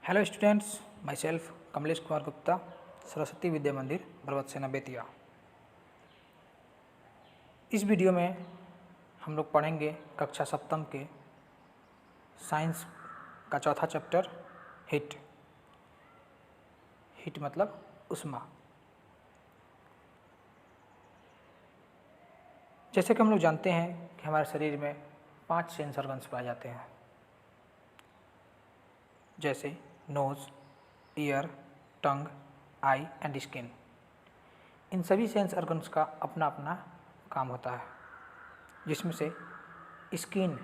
Hello students, myself Kamlesh Kumar Gupta, Saraswati Vidya Mandir Barwatsena Bettiah. इस video में हम लोग पढ़ेंगे कक्षा सप्तम के साइंस का चौथा चैप्टर हीट। हीट मतलब ऊष्मा। जैसे कि हम लोग जानते हैं कि हमारे शरीर में 5 सेंस ऑर्गन्स पाए जाते हैं, जैसे nose, ear, tongue, eye and skin. इन सभी सेंस ऑर्गन्स का अपना अपना काम होता है, जिसमें से स्किन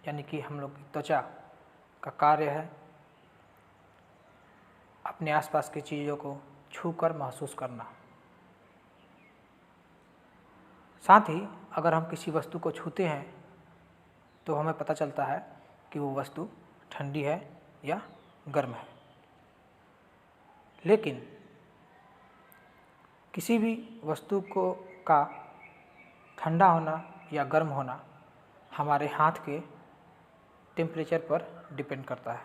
यानी कि हम लोग की त्वचा का कार्य है अपने आसपास की चीज़ों को छूकर महसूस करना। साथ ही अगर हम किसी वस्तु को छूते हैं तो हमें पता चलता है कि वो वस्तु ठंडी है या गर्म है। लेकिन किसी भी वस्तु का ठंडा होना या गर्म होना हमारे हाथ के टेम्परेचर पर डिपेंड करता है।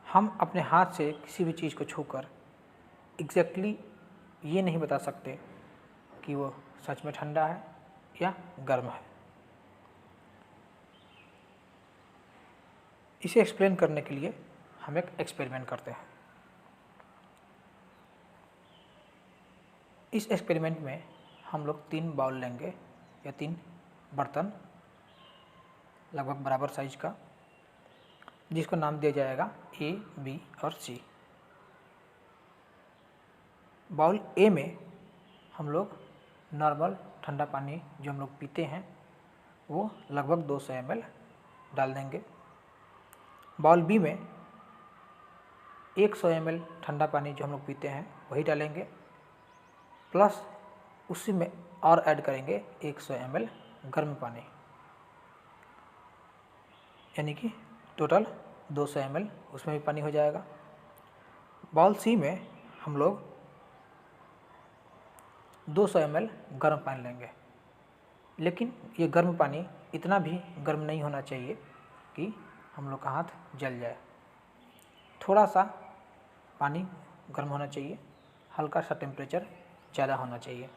हम अपने हाथ से किसी भी चीज़ को छूकर एग्जैक्टली ये नहीं बता सकते कि वो सच में ठंडा है या गर्म है। इसे एक्सप्लेन करने के लिए हम एक एक्सपेरिमेंट करते हैं। इस एक्सपेरिमेंट में हम लोग 3 बाउल लेंगे या 3 बर्तन लगभग बराबर साइज का, जिसको नाम दिया जाएगा ए, बी और सी। बाउल ए में हम लोग नॉर्मल ठंडा पानी जो हम लोग पीते हैं वो लगभग 200 ml डाल देंगे। बाउल बी में 100 ml ठंडा पानी जो हम लोग पीते हैं वही डालेंगे, प्लस उसी में और ऐड करेंगे 100 ml गर्म पानी, यानी कि टोटल 200 ml उसमें भी पानी हो जाएगा। बाउल सी में हम लोग 200 ml गर्म पानी लेंगे, लेकिन ये गर्म पानी इतना भी गर्म नहीं होना चाहिए कि हम लोग का हाथ जल जाए। थोड़ा सा पानी गर्म होना चाहिए, हल्का सा टेम्परेचर ज़्यादा होना चाहिए,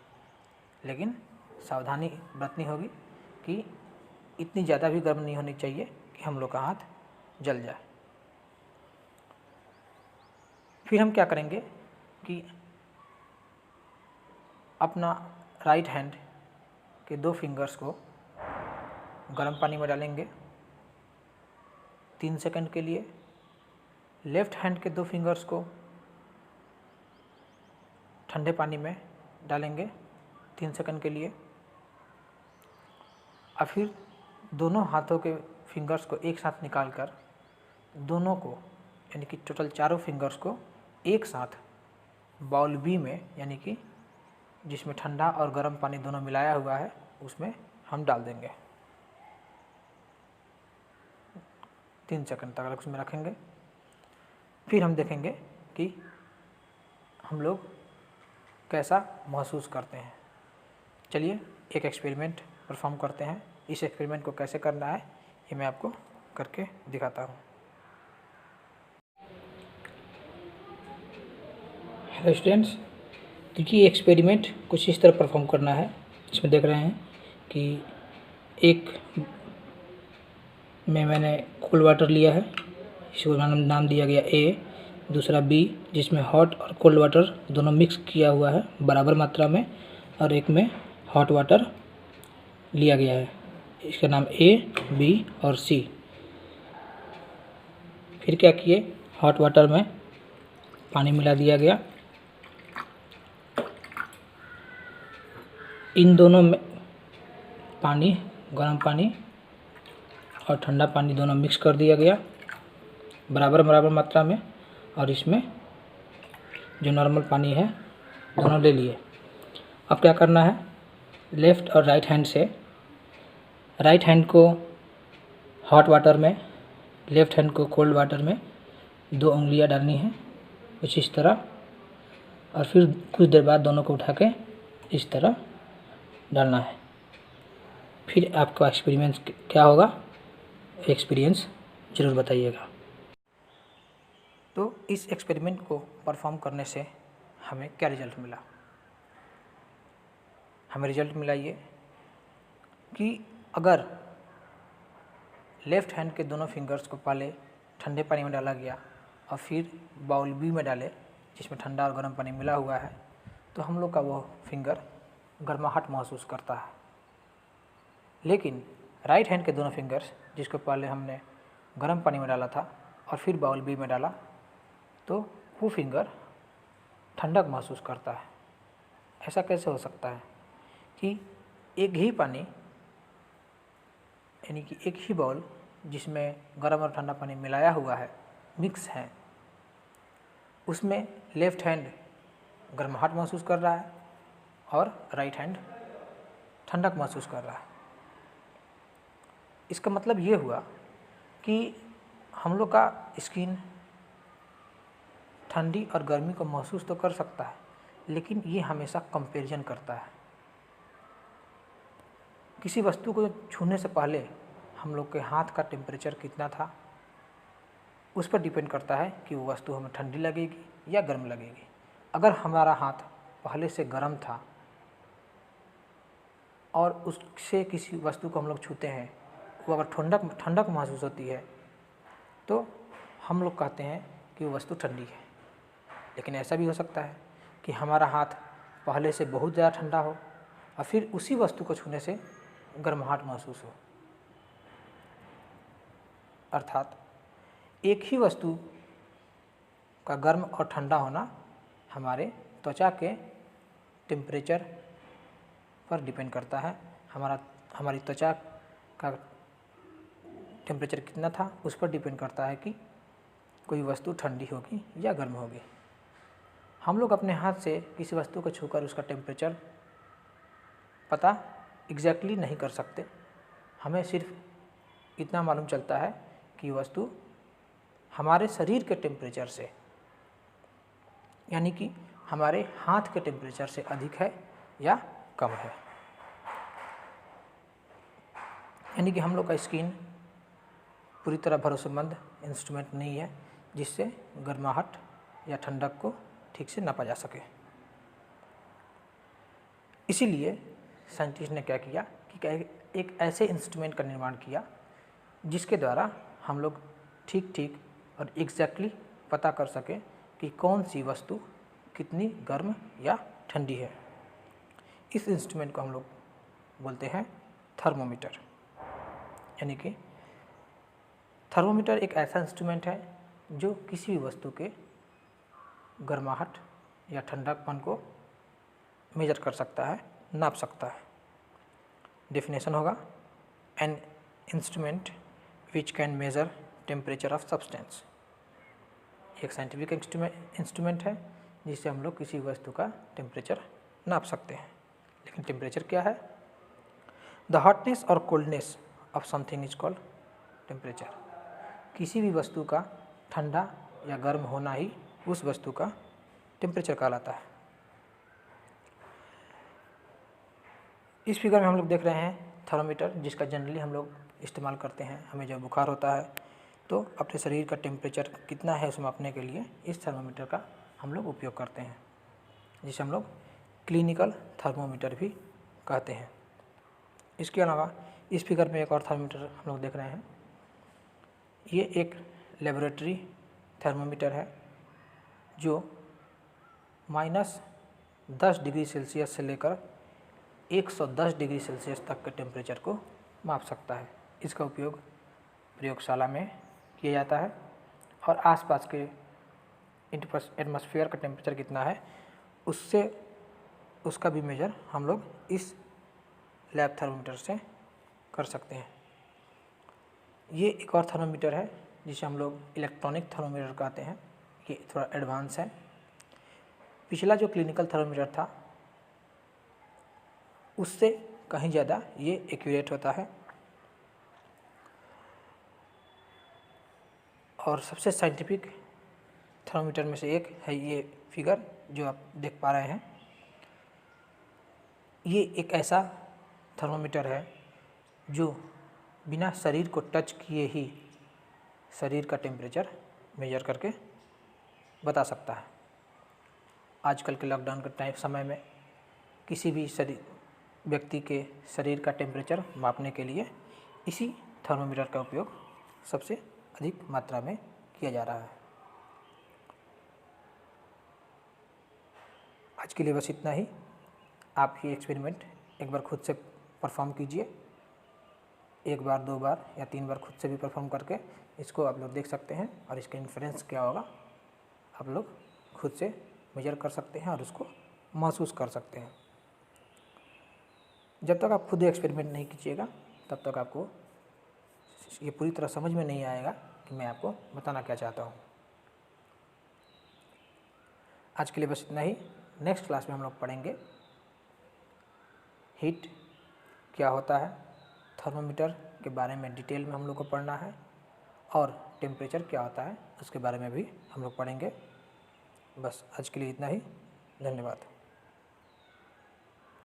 लेकिन सावधानी बरतनी होगी कि इतनी ज़्यादा भी गर्म नहीं होनी चाहिए कि हम लोग का हाथ जल जाए। फिर हम क्या करेंगे कि अपना राइट हैंड के 2 फिंगर्स को गर्म पानी में डालेंगे 3 सेकंड के लिए। लेफ्ट हैंड के 2 फिंगर्स को ठंडे पानी में डालेंगे 3 सेकंड के लिए। और फिर दोनों हाथों के फिंगर्स को एक साथ निकालकर दोनों को यानी कि टोटल चारों फिंगर्स को एक साथ बाउल बी में, यानी कि जिसमें ठंडा और गर्म पानी दोनों मिलाया हुआ है, उसमें हम डाल देंगे। 3 सेकंड तक उसमें रखेंगे। फिर हम देखेंगे कि हम लोग कैसा महसूस करते हैं। चलिए एक एक्सपेरिमेंट परफॉर्म करते हैं। इस एक्सपेरिमेंट को कैसे करना है ये मैं आपको करके दिखाता हूँ। हेलो स्टूडेंट्स, देखिए एक्सपेरिमेंट कुछ इस तरह परफॉर्म करना है। इसमें देख रहे हैं कि एक में मैंने कोल्ड वाटर लिया है, इसको नाम दिया गया ए, दूसरा बी जिसमें हॉट और कोल्ड वाटर दोनों मिक्स किया हुआ है बराबर मात्रा में, और एक में हॉट वाटर लिया गया है, इसका नाम ए, बी और सी। फिर क्या किए, हॉट वाटर में पानी मिला दिया गया। इन दोनों में पानी, गर्म पानी और ठंडा पानी दोनों मिक्स कर दिया गया बराबर मात्रा में, और इसमें जो नॉर्मल पानी है दोनों ले लिए। अब क्या करना है, लेफ़्ट और राइट हैंड से राइट हैंड को हॉट वाटर में, लेफ़्ट हैंड को कोल्ड वाटर में 2 उंगलियां डालनी है कुछ इस तरह, और फिर कुछ देर बाद दोनों को उठा के इस तरह डालना है। फिर आपका एक्सपीरियंस क्या होगा, एक्सपीरियंस ज़रूर बताइएगा। तो इस एक्सपेरिमेंट को परफॉर्म करने से हमें क्या रिजल्ट मिला? हमें रिजल्ट मिला ये कि अगर लेफ़्ट हैंड के दोनों फिंगर्स को पहले ठंडे पानी में डाला गया और फिर बाउल बी में डाले जिसमें ठंडा और गर्म पानी मिला हुआ है, तो हम लोग का वो फिंगर गर्माहट महसूस करता है। लेकिन राइट हैंड के दोनों फिंगर्स जिसको पहले हमने गर्म पानी में डाला था और फिर बाउल बी में डाला, तो वो फिंगर ठंडक महसूस करता है। ऐसा कैसे हो सकता है कि एक ही पानी, यानी कि एक ही बाउल जिसमें गर्म और ठंडा पानी मिलाया हुआ है, मिक्स है, उसमें लेफ़्ट हैंड गर्माहट महसूस कर रहा है और राइट हैंड ठंडक महसूस कर रहा है। इसका मतलब ये हुआ कि हम लोग का स्किन ठंडी और गर्मी को महसूस तो कर सकता है, लेकिन ये हमेशा कंपैरिजन करता है। किसी वस्तु को छूने से पहले हम लोग के हाथ का टेम्परेचर कितना था, उस पर डिपेंड करता है कि वो वस्तु हमें ठंडी लगेगी या गर्म लगेगी। अगर हमारा हाथ पहले से गर्म था और उससे किसी वस्तु को हम लोग छूते हैं, वो अगर ठंडक महसूस होती है, तो हम लोग कहते हैं कि वो वस्तु ठंडी है। लेकिन ऐसा भी हो सकता है कि हमारा हाथ पहले से बहुत ज़्यादा ठंडा हो और फिर उसी वस्तु को छूने से गर्माहट महसूस हो। अर्थात एक ही वस्तु का गर्म और ठंडा होना हमारे त्वचा के टेम्परेचर पर डिपेंड करता है। हमारी त्वचा का टेम्परेचर कितना था उस पर डिपेंड करता है कि कोई वस्तु ठंडी होगी या गर्म होगी। हम लोग अपने हाथ से किसी वस्तु को छूकर उसका टेम्परेचर पता एग्जैक्टली नहीं कर सकते। हमें सिर्फ इतना मालूम चलता है कि वस्तु हमारे शरीर के टेम्परेचर से, यानी कि हमारे हाथ के टेम्परेचर से अधिक है या कम है। यानी कि हम लोग का स्किन पूरी तरह भरोसेमंद इंस्ट्रूमेंट नहीं है जिससे गर्माहट या ठंडक को ठीक से नापा जा सके। इसीलिए साइंटिस्ट ने क्या किया कि एक ऐसे इंस्ट्रूमेंट का निर्माण किया जिसके द्वारा हम लोग ठीक और एग्जैक्टली पता कर सकें कि कौन सी वस्तु कितनी गर्म या ठंडी है। इस इंस्ट्रूमेंट को हम लोग बोलते हैं थर्मोमीटर। यानी कि थर्मोमीटर एक ऐसा इंस्ट्रूमेंट है जो किसी भी वस्तु के गर्माहट या ठंडकपन को मेजर कर सकता है, नाप सकता है। डेफिनेशन होगा an instrument which can measure temperature of substance. एक साइंटिफिक इंस्ट्रूमेंट है जिससे हम लोग किसी वस्तु का टेम्परेचर नाप सकते हैं। लेकिन टेम्परेचर क्या है? द हॉटनेस और coldness of something is called temperature. किसी भी वस्तु का ठंडा या गर्म होना ही उस वस्तु का टेम्परेचर कहलाता है। इस फिगर में हम लोग देख रहे हैं थर्मोमीटर, जिसका जनरली हम लोग इस्तेमाल करते हैं। हमें जब बुखार होता है तो अपने शरीर का टेम्परेचर कितना है उसे मापने के लिए इस थर्मोमीटर का हम लोग उपयोग करते हैं, जिसे हम लोग क्लिनिकल थर्मोमीटर भी कहते हैं। इसके अलावा इस फिगर में एक और थर्मोमीटर हम लोग देख रहे हैं। ये एक लेबोरेटरी थर्मोमीटर है जो -10 डिग्री सेल्सियस से लेकर 110 डिग्री सेल्सियस तक के टेम्परेचर को माप सकता है। इसका उपयोग प्रयोगशाला में किया जाता है और आसपास के एटमॉस्फेयर का टेम्परेचर कितना है उसका भी मेजर हम लोग इस लैब थर्मोमीटर से कर सकते हैं। ये एक और थर्मोमीटर है जिसे हम लोग इलेक्ट्रॉनिक थर्मोमीटर कहते हैं। ये थोड़ा एडवांस है। पिछला जो क्लिनिकल थर्मोमीटर था उससे कहीं ज़्यादा ये एक्यूरेट होता है और सबसे साइंटिफिक थर्मोमीटर में से एक है ये फिगर जो आप देख पा रहे हैं। ये एक ऐसा थर्मोमीटर है जो बिना शरीर को टच किए ही शरीर का टेम्परेचर मेजर करके बता सकता है। आजकल के लॉकडाउन के समय में किसी भी व्यक्ति के शरीर का टेम्परेचर मापने के लिए इसी थर्मोमीटर का उपयोग सबसे अधिक मात्रा में किया जा रहा है। आज के लिए बस इतना ही। आप ये एक्सपेरिमेंट एक बार खुद से परफॉर्म कीजिए। एक बार, 2 बार या 3 बार खुद से भी परफॉर्म करके इसको आप लोग देख सकते हैं और इसका इन्फ्लुएंस क्या होगा आप लोग खुद से मेजर कर सकते हैं और उसको महसूस कर सकते हैं। जब तक आप खुद एक्सपेरिमेंट नहीं कीजिएगा तब तक आपको ये पूरी तरह समझ में नहीं आएगा कि मैं आपको बताना क्या चाहता हूँ। आज के लिए बस इतना ही। नेक्स्ट क्लास में हम लोग पढ़ेंगे हीट क्या होता है, थर्मोमीटर के बारे में डिटेल में हम लोग को पढ़ना है और टेम्परेचर क्या होता है उसके बारे में भी हम लोग पढ़ेंगे। बस आज के लिए इतना ही। धन्यवाद।